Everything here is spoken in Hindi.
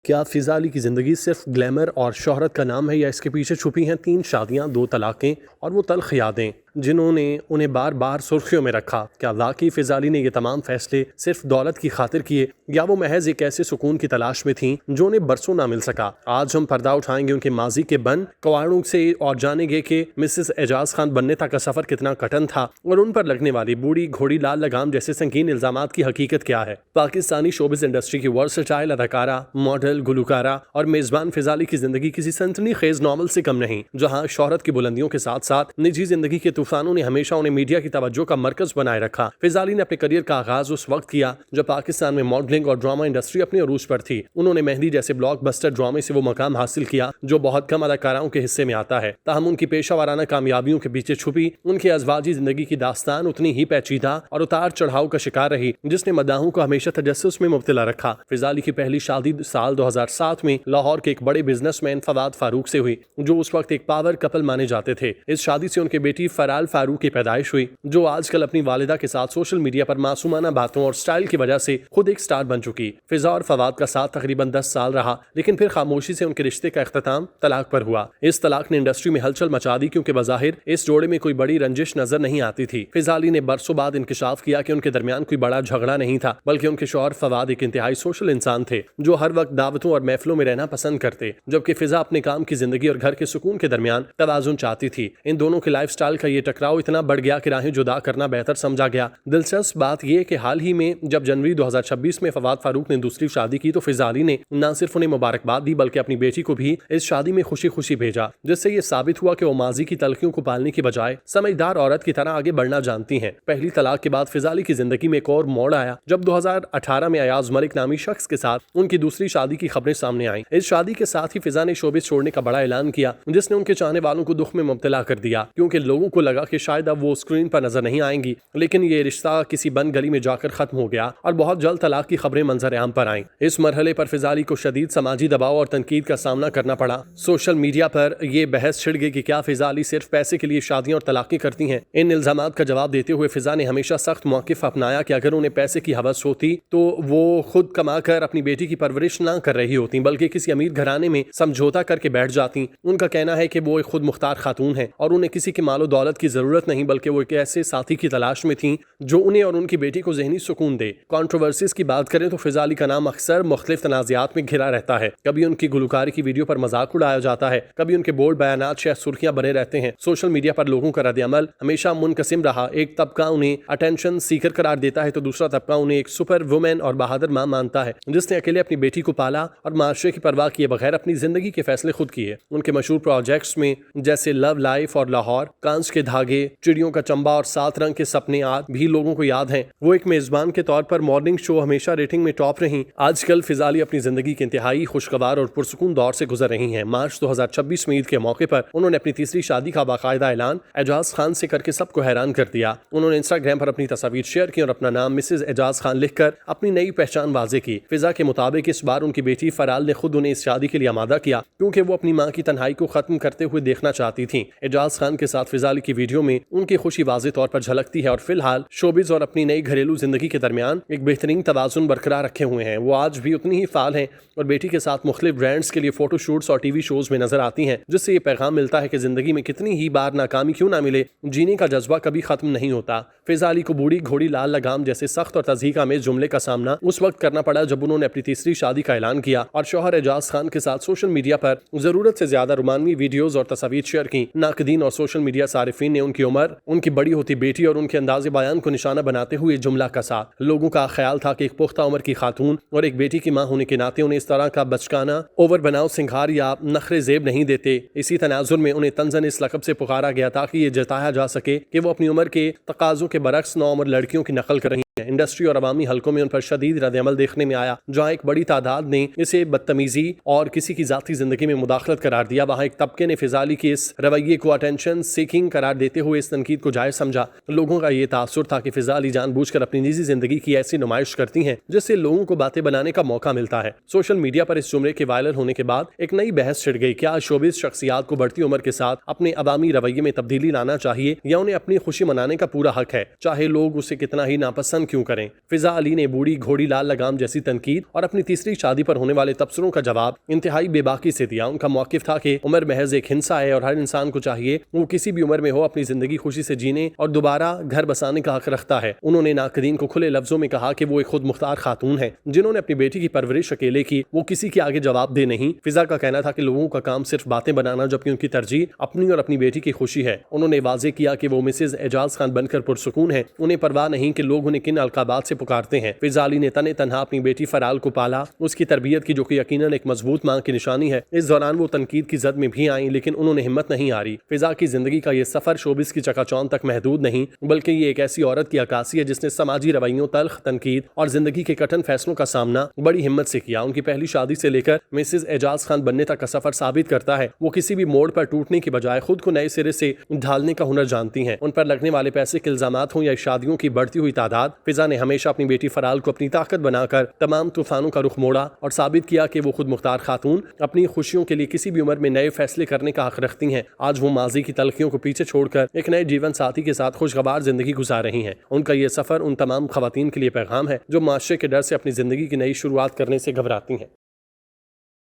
क्या फिज़ा अली की ज़िंदगी सिर्फ ग्लैमर और शोहरत का नाम है या इसके पीछे छुपी हैं 3 शादियां, 2 तलाक़ें और वो तल्ख़ यादें जिन्होंने उन्हें बार बार सुर्खियों में रखा? क्या वाकई फिज़ा अली ने ये तमाम फैसले सिर्फ दौलत की खातिर किए या वो महज एक ऐसे सुकून की तलाश में थीं जो उन्हें बरसों ना मिल सका? आज हम पर्दा उठाएंगे उनके माजी के बंद कवाड़ों से और जानेंगे कि मिसेस एजाज खान बनने तक का सफ़र कितना कठिन था और उन पर लगने वाली बूढ़ी घोड़ी लाल लगाम जैसे संगीन इल्ज़ामात की हकीकत क्या है। पाकिस्तानी शोबिज़ इंडस्ट्री की वर्सटाइल अदाकारा, मॉडल, गुलकारा और मेज़बान फिज़ा अली की ज़िंदगी किसी सनसनी खेज नॉवल से कम नहीं, जहाँ शोहरत की बुलंदियों के साथ साथ निजी जिंदगी के तूफानों ने हमेशा उन्हें मीडिया की तवज्जो का मरकज बनाए रखा। फिज़ा अली ने अपने करियर का आगाज उस वक्त किया जब पाकिस्तान में मॉडलिंग और ड्रामा इंडस्ट्री अपने अरूज पर थी। उन्होंने मेहंदी जैसे ब्लॉकबस्टर ड्रामे से वो मकाम हासिल किया जो बहुत कम अदाकाराओं के हिस्से में आता है। ताहम उनकी पेशा वाराना कामयाबियों के पीछे छुपी उनकी अज़वाजी जिंदगी की दास्तान उतनी ही पेचीदा और उतार चढ़ाव का शिकार रही जिसने मदाहों को हमेशा तजस्सुस में मुब्तला रखा। फिज़ा अली की पहली शादी साल 2007 में लाहौर के एक बड़े बिजनेसमैन फवाद फारूक से हुई जो उस वक्त एक पावर कपल माने जाते थे। इस शादी से उनके बेटी फराल फारूक की पैदाइश हुई जो आजकल अपनी वालिदा के साथ सोशल मीडिया पर मासूमाना बातों और स्टाइल की वजह से खुद एक स्टार बन चुकी। फिज़ा और फवाद का साथ तकरीबन 10 साल रहा लेकिन फिर खामोशी से उनके रिश्ते का इख्तिताम तलाक पर हुआ। इस तलाक ने इंडस्ट्री में हलचल मचा दी क्योंकि बज़ाहिर इस जोड़े में कोई बड़ी रंजिश नजर नहीं आती थी। फिज़ा अली ने बरसों बाद इंकिशाफ किया कि उनके दरमियान कोई बड़ा झगड़ा नहीं था बल्कि उनके शौहर फवाद एक इंतहाई सोशल इंसान थे जो हर वक्त दावतों और महफिलों में रहना पसंद करते, जबकि फिज़ा अपने काम की जिंदगी और घर के सुकून के दरमियान तवाज़ुन चाहती थी। इन दोनों के लाइफस्टाइल का ये टकराव इतना बढ़ गया कि राहें जुदा करना बेहतर समझा गया। दिलचस्प बात यह कि हाल ही में जब जनवरी 2026 में फवाद फारूक ने दूसरी शादी की तो फिज़ा अली ने न सिर्फ उन्हें मुबारकबाद दी बल्कि अपनी बेटी को भी इस शादी में खुशी खुशी भेजा, जिससे ये साबित हुआ कि वो माजी की तलखियों को पालने की बजाय समझदार औरत की तरह आगे बढ़ना जानती हैं। पहली तलाक के बाद फिज़ा अली की जिंदगी में एक और मोड़ आया जब 2018 में अयाज मलिक नामी शख्स के साथ उनकी दूसरी शादी की खबरें सामने आई। इस शादी के साथ ही फिज़ा ने शोबिस छोड़ने का बड़ा ऐलान किया जिसने उनके चाहने वालों को दुख में मुब्तला कर दिया क्योंकि लोगों को लगा कि शायद अब वो स्क्रीन पर नजर नहीं आएंगी, लेकिन ये रिश्ता किसी बंद गली में जाकर खत्म हो गया और बहुत जल्द तलाक की खबरें मंजर आम पर आईं। इस मरहले पर फिज़ा अली को शदीद समाजी दबाव और तनकीद का सामना करना पड़ा। सोशल मीडिया पर यह बहस छिड़ गई कि क्या फिज़ा अली सिर्फ पैसे के लिए शादियां और तलाक़ें करती हैं। इन इल्जामात का जवाब देते हुए फिज़ा ने हमेशा सख्त मौक़िफ़ अपनाया कि अगर उन्हें पैसे की हवस होती तो वो खुद कमाकर अपनी बेटी की परवरिश ना कर रही होती बल्कि किसी अमीर घराने में समझौता करके बैठ जाती। उनका कहना है कि वो एक खुद मुख्तार खातून है और उन्हें किसी के मालो दौलत की जरूरत नहीं बल्कि वो एक ऐसे साथी की तलाश में थी जो उन्हें और उनकी बेटी को ज़हनी सुकून दे। कंट्रोवर्सीज की बात करें तो फिज़ा अली का नाम अक्सर मुख्तलिफ तनाज़ात में घिरा रहता है। कभी उनकी गुलकारी की वीडियो पर मजाक उड़ाया जाता है, कभी उनके बोल्ड बयानात शायद सुर्खियां बने रहते हैं। सोशल मीडिया पर लोगों का रद्द-ए-अमल हमेशा मुनकसिम रहा। एक तबका उन्हें अटेंशन सीकर करार देता है तो दूसरा तबका उन्हें एक सुपर वुमेन और बहादुर मां मानता है जिसने अकेले अपनी बेटी को पाला और माशरे की परवाह किए बगैर अपनी जिंदगी के फैसले खुद किए। उनके मशहूर प्रोजेक्ट्स में जैसे लव लाइफ और लाहौर, कांच के धागे, चिड़ियों का चंबा और 7 रंग के सपने आज भी लोगों को याद हैं। वो एक मेजबान के तौर पर मॉर्निंग शो हमेशा रेटिंग में टॉप रही। आजकल फिज़ा अली अपनी जिंदगी के इंतहाई खुशगवार और पुरसुकून दौर से गुजर रही हैं। मार्च 2026 में ईद के मौके पर उन्होंने अपनी तीसरी शादी का बाकायदा ऐलान एजाज खान से करके सबको हैरान कर दिया। उन्होंने इंस्टाग्राम पर अपनी तस्वीर शेयर की और अपना नाम मिसेज एजाज खान लिखकर अपनी नई पहचान वाजे की। फिज़ा के मुताबिक इस बार उनकी बेटी फराल ने खुद उन्हें इस शादी के लिए आमादा किया क्योंकि वो अपनी मां की तन्हाई को खत्म करते हुए देखना चाहती थी। एजाज खान के साथ फिज़ा अली की वीडियो में उनकी खुशी वाज़े तौर पर झलकती है और फिलहाल शोबिज और अपनी नई घरेलू जिंदगी के दरमियान एक बेहतरीन तवाज़ुन बरकरार रखे हुए हैं। वो आज भी उतनी ही फाल हैं और बेटी के साथ मुख्तलिफ ब्रांड्स के लिए फोटो शूट्स और टीवी शोज में नजर आती हैं, जिससे ये पैगाम मिलता है कि जिंदगी में कितनी ही बार नाकामी क्यों ना मिले, जीने का जज्बा कभी खत्म नहीं होता। फिज़ा अली को बूढ़ी घोड़ी लाल लगाम जैसे सख्त और तज़हीक आमेज जुमले का सामना उस वक्त करना पड़ा जब उन्होंने अपनी तीसरी शादी का ऐलान किया और शौहर एजाज खान के साथ सोशल मीडिया पर जरूरत से ज्यादा रोमानवी वीडियोज और तस्वीर शेयर की। नाकदीन और सोशल मीडिया सारिफीन ने उनकी उम्र, उनकी बड़ी होती बेटी और उनके अंदाज़े बयान को निशाना बनाते हुए जुमला कसा। लोगों का ख्याल था कि एक पुख्ता उम्र की खातून और एक बेटी की मां होने के नाते उन्हें इस तरह का बचकाना ओवर बनाव सिंगार या नखरे जेब नहीं देते। इसी तनाजुर में उन्हें तंजन इस लक़ब से पुकारा गया ताकि ये जताया जा सके कि वो अपनी उम्र के तकाजों के बरक्स नौउम्र लड़कियों की नकल कर रही हैं। इंडस्ट्री और अवामी हलकों में उन पर शदीद रद्द-ए-अमल देखने में आया। जहां एक बड़ी तादाद ने इसे बदतमीजी और किसी की जाती जिंदगी में मुदाखलत करार दिया, वहां एक तबके ने फिज़ा अली की इस रवैये को अटेंशन सीकिंग करार देते हुए इस तनकीद को जायज समझा। लोगों का ये तासुर था कि फिज़ा अली जानबूझकर अपनी निजी जिंदगी की ऐसी नुमाइश करती हैं जिससे लोगों को बातें बनाने का मौका मिलता है। सोशल मीडिया पर इस जुमले के वायरल होने के बाद एक नई बहस छिड़ गई। क्या शोबिज़ शख्सियात को बढ़ती उम्र के साथ अपने अवामी रवैये में तब्दीली लाना चाहिए या उन्हें अपनी खुशी मनाने का पूरा हक है, चाहे लोग उसे कितना ही नापसंद क्यों करें। फिजा अली ने बूढ़ी घोड़ी लाल लगाम जैसी तनकीद और अपनी तीसरी शादी पर होने वाले तबसरों का जवाब इंतहाई बेबाकी से दिया। उनका मौकिफ था कि उम्र महज एक हिंसा है और हर इंसान को चाहिए वो किसी भी उम्र में हो अपनी जिंदगी खुशी से जीने और दोबारा घर बसाने का हक रखता है। उन्होंने नाकदीन को खुले लफ्जों में कहा कि वो एक खुद मुख्तार खातून है जिन्होंने अपनी बेटी की परवरिश अकेले की, वो किसी के आगे जवाब दे नहीं। फिजा का कहना था कि लोगों का काम सिर्फ बातें बनाना जबकि उनकी तरजीह अपनी और अपनी बेटी की खुशी है। उन्होंने वाजे किया कि वो मिसेज एजाज खान बनकर पुरसुकून है, उन्हें परवाह नहीं कि लोग उन्हें किन अलकाबात से पुकारते हैं। फिजा अली ने तने तन्हा अपनी बेटी फराल को पाला, उसकी तरबियत की जो कि यकीनन एक मजबूत मां की निशानी है। इस दौरान वो तनकीद की जद में भी आई लेकिन उन्होंने हिम्मत नहीं हारी। फिजा की जिंदगी का ये सफर शोबिस की चकाचौंध तक महदूद नहीं बल्कि ये एक ऐसी औरत की अक्कासी है जिसने समाजी रवैयों, तल्ख तनकीद और जिंदगी के कठिन फैसलों का सामना बड़ी हिम्मत से किया। उनकी पहली शादी से लेकर मिसेज एजाज खान बनने तक का सफर साबित करता है वो किसी भी मोड़ पर टूटने की बजाय खुद को नए सिरे से ढालने का हुनर जानती हैं। उन पर लगने वाले पैसे के इल्जामात हों या शादियों की बढ़ती हुई तादाद, फिजा ने हमेशा अपनी बेटी फराल को अपनी ताकत बनाकर तमाम तूफानों का रुख मोड़ा और साबित किया कि वो खुद मुख्तार खातून अपनी खुशियों के लिए किसी भी उम्र में नए फैसले करने का हक रखती हैं। आज वो माजी की तलखियों को पीछे छोड़कर एक नए जीवन साथी के साथ खुशगवार जिंदगी गुजार रही हैं। उनका ये सफर उन तमाम खवातीन के लिए पैगाम है जो माशरे के डर से अपनी जिंदगी की नई शुरुआत करने से घबराती हैं।